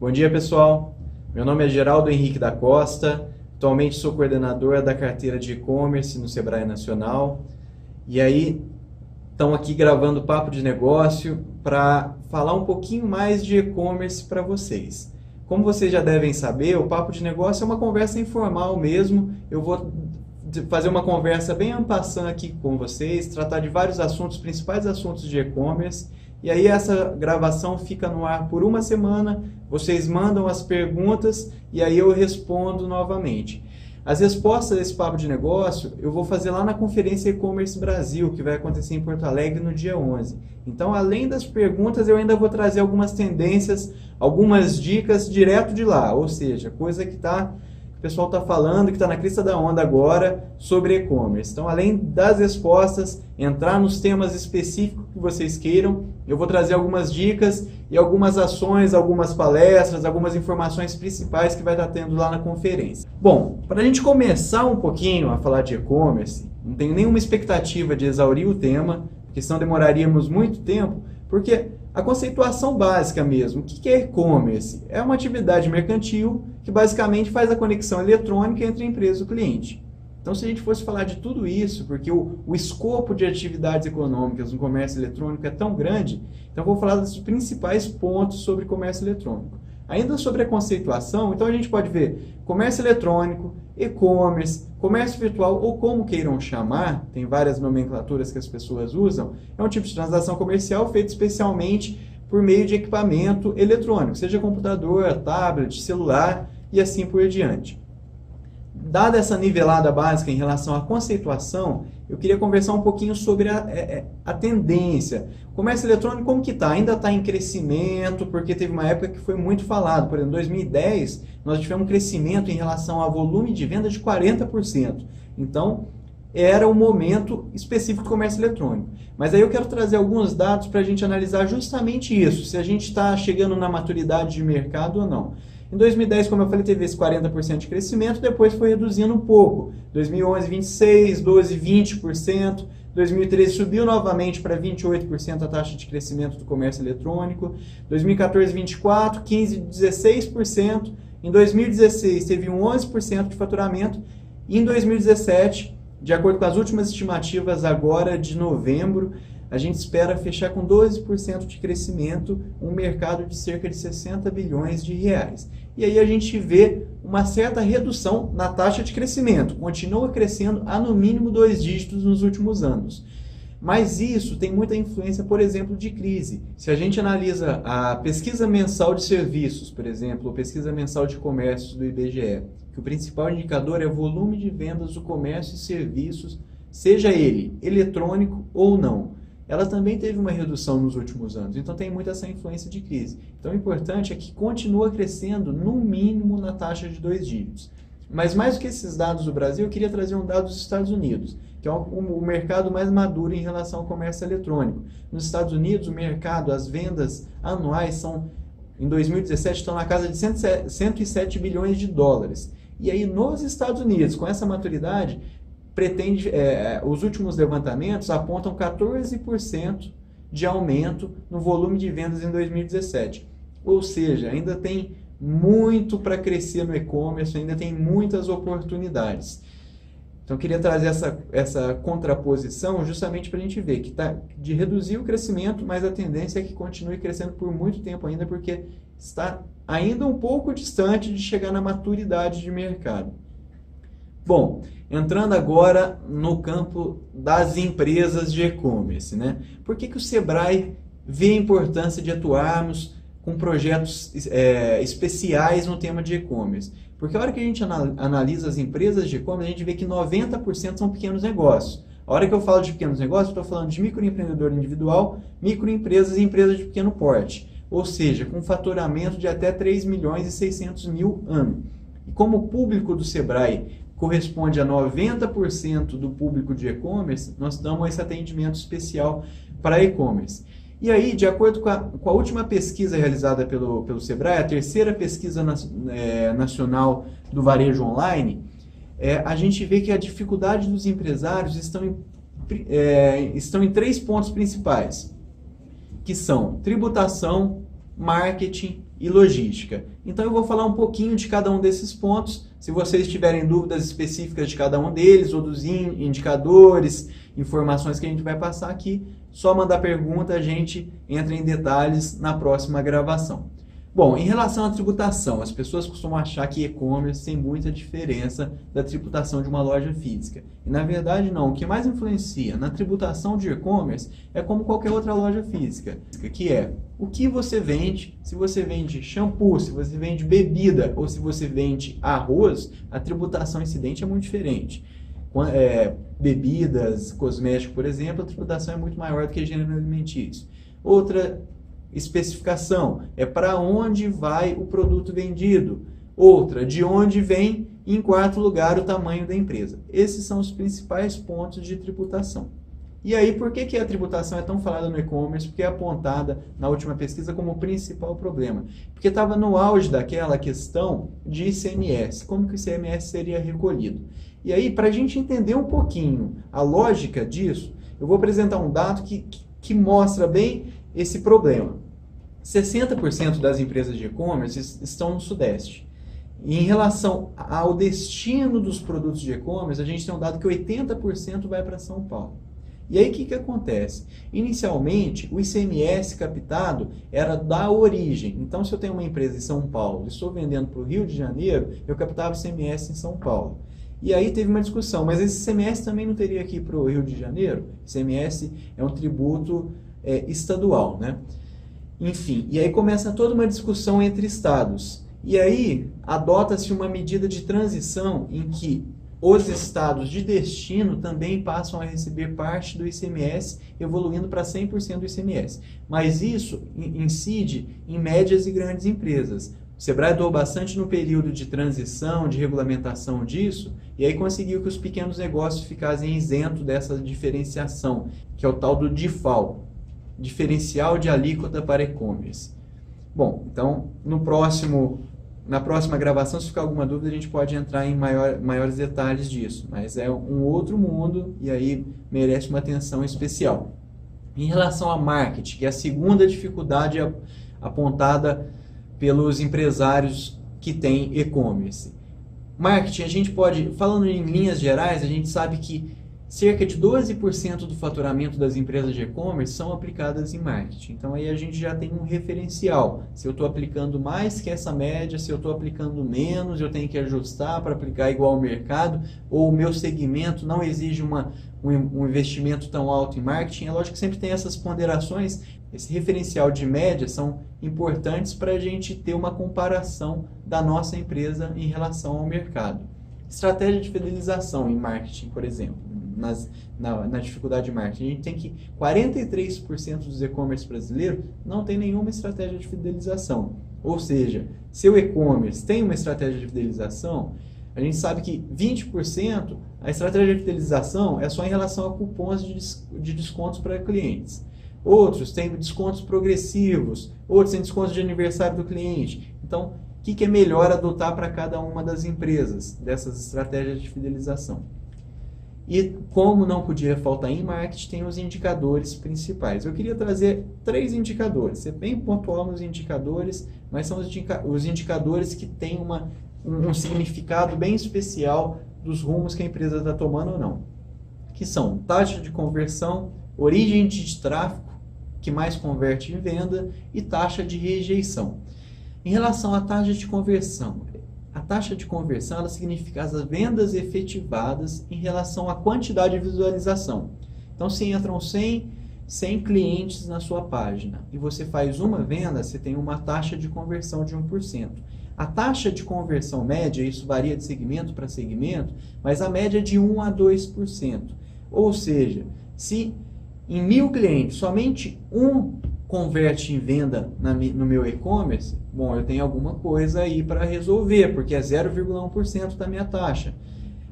Bom dia, pessoal. Meu nome é Geraldo Henrique da Costa. Atualmente sou coordenador da carteira de e-commerce no Sebrae Nacional. E aí, estamos aqui gravando o Papo de Negócio para falar um pouquinho mais de e-commerce para vocês. Como vocês já devem saber, o Papo de Negócio é uma conversa informal mesmo. Eu vou fazer uma conversa bem en passant aqui com vocês, tratar de vários assuntos, principais assuntos de e-commerce. E aí essa gravação fica no ar por uma semana, vocês mandam as perguntas e aí eu respondo novamente. As respostas desse Papo de Negócio eu vou fazer lá na Conferência E-Commerce Brasil, que vai acontecer em Porto Alegre no dia 11. Então, além das perguntas, eu ainda vou trazer algumas tendências, algumas dicas direto de lá, ou seja, coisa que o pessoal está falando, que está na crista da onda agora sobre e-commerce. Então, além das respostas, entrar nos temas específicos que vocês queiram, eu vou trazer algumas dicas e algumas ações, algumas palestras, algumas informações principais que vai estar tendo lá na conferência. Bom, para a gente começar um pouquinho a falar de e-commerce, não tenho nenhuma expectativa de exaurir o tema, porque senão demoraríamos muito tempo, porque a conceituação básica mesmo, o que é e-commerce? É uma atividade mercantil que basicamente faz a conexão eletrônica entre a empresa e o cliente. Então, se a gente fosse falar de tudo isso, porque o escopo de atividades econômicas no comércio eletrônico é tão grande, então eu vou falar dos principais pontos sobre comércio eletrônico. Ainda sobre a conceituação, então a gente pode ver comércio eletrônico, e-commerce, comércio virtual ou como queiram chamar, tem várias nomenclaturas que as pessoas usam, é um tipo de transação comercial feito especialmente por meio de equipamento eletrônico, seja computador, tablet, celular e assim por diante. Dada essa nivelada básica em relação à conceituação, eu queria conversar um pouquinho sobre a tendência. O comércio eletrônico, como que está? Ainda está em crescimento, porque teve uma época que foi muito falado. Por exemplo, em 2010, nós tivemos um crescimento em relação ao volume de venda de 40%. Então, era um momento específico do comércio eletrônico. Mas aí eu quero trazer alguns dados para a gente analisar justamente isso, se a gente está chegando na maturidade de mercado ou não. Em 2010, como eu falei, teve esse 40% de crescimento, depois foi reduzindo um pouco. 2011, 26%, 12%, 20%. 2013 subiu novamente para 28% a taxa de crescimento do comércio eletrônico. 2014, 24%, 15%, 16%. Em 2016, teve um 11% de faturamento. E em 2017, de acordo com as últimas estimativas agora de novembro, a gente espera fechar com 12% de crescimento, um mercado de cerca de 60 bilhões de reais. E aí a gente vê uma certa redução na taxa de crescimento. Continua crescendo a no mínimo 2 dígitos nos últimos anos. Mas isso tem muita influência, por exemplo, de crise. Se a gente analisa a pesquisa mensal de serviços, por exemplo, ou pesquisa mensal de comércios do IBGE, que o principal indicador é o volume de vendas do comércio e serviços, seja ele eletrônico ou não, ela também teve uma redução nos últimos anos, então tem muito essa influência de crise. Então o importante é que continua crescendo no mínimo na taxa de 2 dígitos. Mas mais do que esses dados do Brasil, eu queria trazer um dado dos Estados Unidos, que é o mercado mais maduro em relação ao comércio eletrônico. Nos Estados Unidos, o mercado, as vendas anuais em 2017 estão na casa de 107 bilhões de dólares. E aí nos Estados Unidos, com essa maturidade, os últimos levantamentos apontam 14% de aumento no volume de vendas em 2017. Ou seja, ainda tem muito para crescer no e-commerce, ainda tem muitas oportunidades. Então, eu queria trazer essa contraposição justamente para a gente ver que está de reduzir o crescimento, mas a tendência é que continue crescendo por muito tempo ainda, porque está ainda um pouco distante de chegar na maturidade de mercado. Bom, entrando agora no campo das empresas de e-commerce, né? Por que o Sebrae vê a importância de atuarmos com projetos especiais no tema de e-commerce? Porque a hora que a gente analisa as empresas de e-commerce, a gente vê que 90% são pequenos negócios. A hora que eu falo de pequenos negócios, eu estou falando de microempreendedor individual, microempresas e empresas de pequeno porte. Ou seja, com faturamento de até 3 milhões e 600 mil ano. E como o público do Sebrae corresponde a 90% do público de e-commerce, nós damos esse atendimento especial para e-commerce. E aí, de acordo com a última pesquisa realizada pelo Sebrae, a terceira pesquisa nacional do varejo online, a gente vê que a dificuldade dos empresários estão em 3 pontos principais, que são tributação, marketing e logística. Então eu vou falar um pouquinho de cada um desses pontos. Se vocês tiverem dúvidas específicas de cada um deles, ou dos indicadores, informações que a gente vai passar aqui, só mandar pergunta, a gente entra em detalhes na próxima gravação. Bom, em relação à tributação, as pessoas costumam achar que e-commerce tem muita diferença da tributação de uma loja física. E na verdade não, o que mais influencia na tributação de e-commerce é como qualquer outra loja física, que é o que você vende. Se você vende shampoo, se você vende bebida ou se você vende arroz, a tributação incidente é muito diferente. Bebidas, cosméticos, por exemplo, a tributação é muito maior do que gênero alimentício. Outra especificação é para onde vai o produto vendido. Outra, de onde vem, e em quarto lugar, o tamanho da empresa. Esses são os principais pontos de tributação. E aí, por que a tributação é tão falada no e-commerce? Porque é apontada na última pesquisa como o principal problema. Porque estava no auge daquela questão de ICMS. Como que o ICMS seria recolhido? E aí, para a gente entender um pouquinho a lógica disso, eu vou apresentar um dado que mostra bem esse problema. 60% das empresas de e-commerce estão no Sudeste. E em relação ao destino dos produtos de e-commerce, a gente tem um dado que 80% vai para São Paulo. E aí o que acontece? Inicialmente, o ICMS captado era da origem. Então, se eu tenho uma empresa em São Paulo e estou vendendo para o Rio de Janeiro, eu captava o ICMS em São Paulo. E aí teve uma discussão, mas esse ICMS também não teria aqui para o Rio de Janeiro? ICMS é um tributo estadual, né? Enfim, e aí começa toda uma discussão entre estados. E aí adota-se uma medida de transição em que os estados de destino também passam a receber parte do ICMS, evoluindo para 100% do ICMS. Mas isso incide em médias e grandes empresas. O Sebrae atuou bastante no período de transição, de regulamentação disso, e aí conseguiu que os pequenos negócios ficassem isentos dessa diferenciação, que é o tal do DIFAL, diferencial de alíquota para e-commerce. Bom, então na próxima gravação, se ficar alguma dúvida, a gente pode entrar em maiores detalhes disso, mas é um outro mundo e aí merece uma atenção especial. Em relação a marketing, que é a segunda dificuldade apontada pelos empresários que têm e-commerce. Marketing, a gente pode, falando em linhas gerais, a gente sabe que cerca de 12% do faturamento das empresas de e-commerce são aplicadas em marketing. Então aí a gente já tem um referencial. Se eu estou aplicando mais que essa média, se eu estou aplicando menos, eu tenho que ajustar para aplicar igual ao mercado, ou o meu segmento não exige um investimento tão alto em marketing. É lógico que sempre tem essas ponderações. Esse referencial de média são importantes para a gente ter uma comparação da nossa empresa em relação ao mercado. Estratégia de fidelização em marketing, por exemplo. Na dificuldade de marketing, a gente tem que 43% dos e-commerce brasileiros não tem nenhuma estratégia de fidelização. Ou seja, se o e-commerce tem uma estratégia de fidelização, a gente sabe que 20% a estratégia de fidelização é só em relação a cupons de descontos para clientes. Outros têm descontos progressivos, outros têm descontos de aniversário do cliente. Então, o que é melhor adotar para cada uma das empresas dessas estratégias de fidelização? E como não podia faltar em marketing, tem os indicadores principais. Eu queria trazer 3 indicadores, ser bem pontual nos indicadores, mas são os indicadores que têm um significado bem especial dos rumos que a empresa está tomando ou não. Que são taxa de conversão, origem de tráfego, que mais converte em venda, e taxa de rejeição. Em relação à taxa de conversão, a taxa de conversão ela significa as vendas efetivadas em relação à quantidade de visualização. Então, se entram 100 clientes na sua página e você faz uma venda, você tem uma taxa de conversão de 1%. A taxa de conversão média, isso varia de segmento para segmento, mas a média é de 1 a 2%. Ou seja, se em 1.000 clientes somente um converte em venda no meu e-commerce, bom, eu tenho alguma coisa aí para resolver, porque é 0,1% da minha taxa.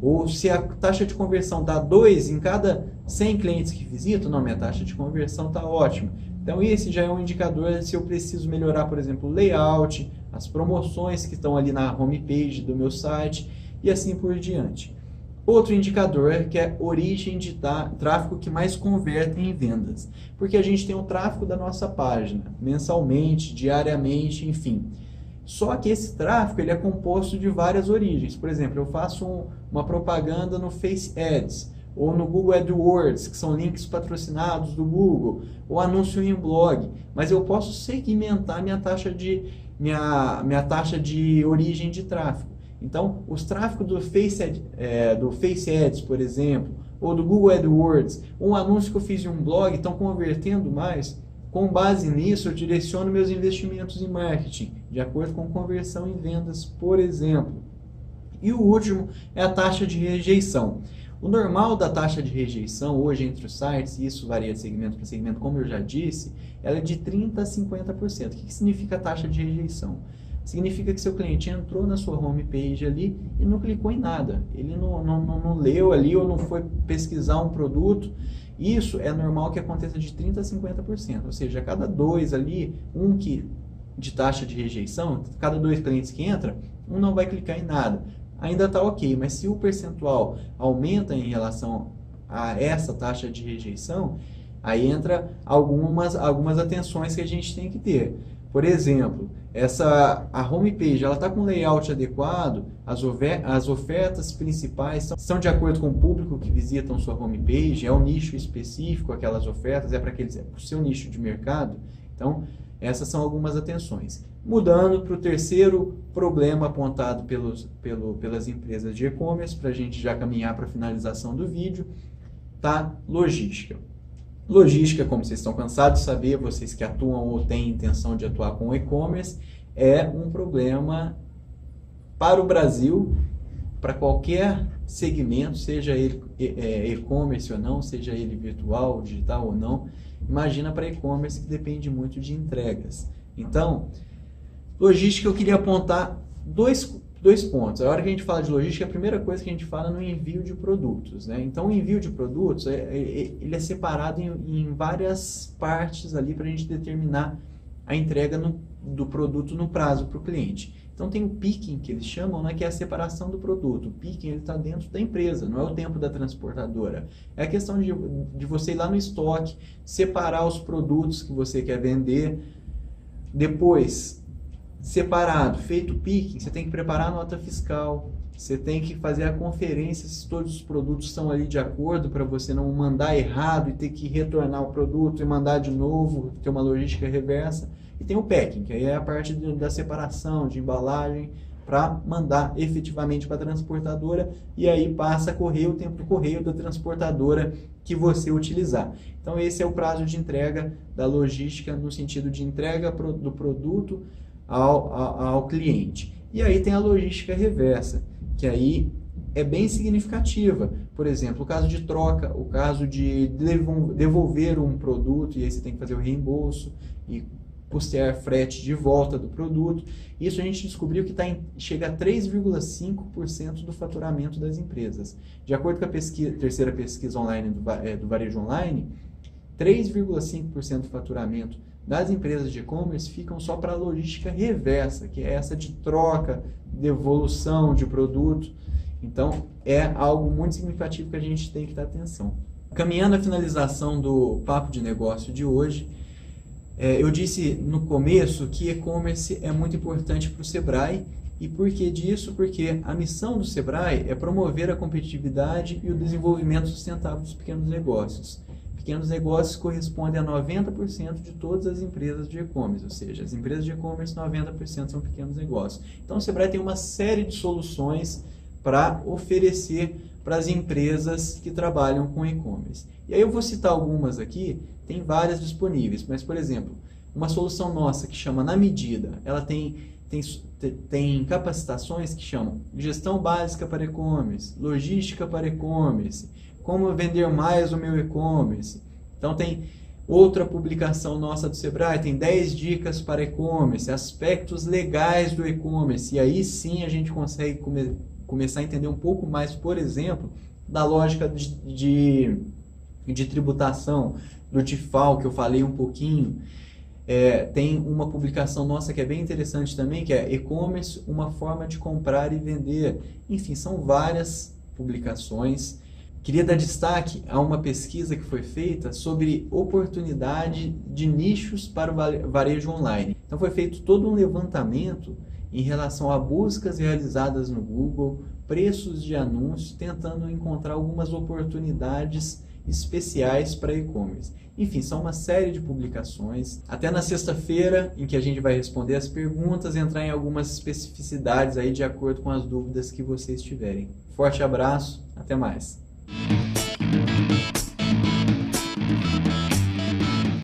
Ou se a taxa de conversão dá 2 em cada 100 clientes que visitam, não, minha taxa de conversão está ótima. Então esse já é um indicador se eu preciso melhorar, por exemplo, o layout, as promoções que estão ali na homepage do meu site e assim por diante. Outro indicador que é origem de tráfego que mais converte em vendas, porque a gente tem o tráfego da nossa página, mensalmente, diariamente, enfim. Só que esse tráfego ele é composto de várias origens. Por exemplo, eu faço uma propaganda no Face Ads, ou no Google AdWords, que são links patrocinados do Google, ou anúncio em blog, mas eu posso segmentar minha taxa de origem de tráfego. Então, os tráfegos do Face Ads, por exemplo, ou do Google AdWords, um anúncio que eu fiz em um blog, estão convertendo mais. Com base nisso, eu direciono meus investimentos em marketing, de acordo com conversão em vendas, por exemplo. E o último é a taxa de rejeição. O normal da taxa de rejeição hoje entre os sites, e isso varia de segmento para segmento, como eu já disse, ela é de 30% a 50%. O que significa taxa de rejeição? Significa que seu cliente entrou na sua homepage ali e não clicou em nada. Ele não leu ali ou não foi pesquisar um produto. Isso é normal que aconteça de 30% a 50%. Ou seja, a cada dois ali, de taxa de rejeição, cada dois clientes que entra, um não vai clicar em nada. Ainda está ok, mas se o percentual aumenta em relação a essa taxa de rejeição, aí entra algumas atenções que a gente tem que ter. Por exemplo, a homepage está com layout adequado, as ofertas principais são de acordo com o público que visitam sua homepage, é um nicho específico, aquelas ofertas, é para o seu nicho de mercado. Então, essas são algumas atenções. Mudando para o terceiro problema apontado pelas empresas de e-commerce, para a gente já caminhar para a finalização do vídeo, tá? Logística. Logística, como vocês estão cansados de saber, vocês que atuam ou têm intenção de atuar com e-commerce, é um problema para o Brasil, para qualquer segmento, seja ele e-commerce ou não, seja ele virtual, digital ou não. Imagina para e-commerce que depende muito de entregas. Então, logística, eu queria apontar dois pontos. A hora que a gente fala de logística, a primeira coisa que a gente fala é no envio de produtos, né? Então, o envio de produtos, ele é separado em várias partes ali para a gente determinar a entrega do produto no prazo para o cliente. Então, tem o picking, que eles chamam, né, que é a separação do produto. O picking está dentro da empresa, não é o tempo da transportadora. É a questão de você ir lá no estoque, separar os produtos que você quer vender. Depois, separado, feito o picking, você tem que preparar a nota fiscal, você tem que fazer a conferência se todos os produtos estão ali de acordo, para você não mandar errado e ter que retornar o produto e mandar de novo, ter uma logística reversa. E tem o packing, que aí é a parte da separação, de embalagem, para mandar efetivamente para a transportadora, e aí passa a correr o tempo do correio da transportadora que você utilizar. Então esse é o prazo de entrega da logística, no sentido de entrega do produto ao cliente. E aí tem a logística reversa, que aí é bem significativa. Por exemplo, o caso de troca, o caso de devolver um produto, e aí você tem que fazer o reembolso e custear frete de volta do produto. Isso a gente descobriu que chega a 3,5% do faturamento das empresas. De acordo com a terceira pesquisa online do Varejo Online, 3,5% do faturamento das empresas de e-commerce ficam só para a logística reversa, que é essa de troca, devolução de produto. Então, é algo muito significativo que a gente tem que dar atenção. Caminhando à finalização do Papo de Negócio de hoje, eu disse no começo que e-commerce é muito importante para o Sebrae. E por que disso? Porque a missão do Sebrae é promover a competitividade e o desenvolvimento sustentável dos pequenos negócios. Pequenos negócios correspondem a 90% de todas as empresas de e-commerce, ou seja, as empresas de e-commerce 90% são pequenos negócios. Então o Sebrae tem uma série de soluções para oferecer para as empresas que trabalham com e-commerce. E aí eu vou citar algumas aqui, tem várias disponíveis, mas por exemplo, uma solução nossa que chama Na Medida, ela tem capacitações que chamam Gestão Básica para E-commerce, Logística para E-commerce, Como Vender Mais o Meu E-commerce. Então tem outra publicação nossa do Sebrae, tem 10 dicas para e-commerce, aspectos legais do e-commerce, e aí sim a gente consegue começar a entender um pouco mais, por exemplo, da lógica de tributação, do TIFAL, que eu falei um pouquinho. Tem uma publicação nossa que é bem interessante também, que é E-commerce, uma forma de comprar e vender. Enfim, são várias publicações. Queria dar destaque a uma pesquisa que foi feita sobre oportunidade de nichos para o varejo online. Então foi feito todo um levantamento em relação a buscas realizadas no Google, preços de anúncios, tentando encontrar algumas oportunidades especiais para e-commerce. Enfim, são uma série de publicações. Até na sexta-feira, em que a gente vai responder as perguntas, entrar em algumas especificidades aí de acordo com as dúvidas que vocês tiverem. Forte abraço, até mais!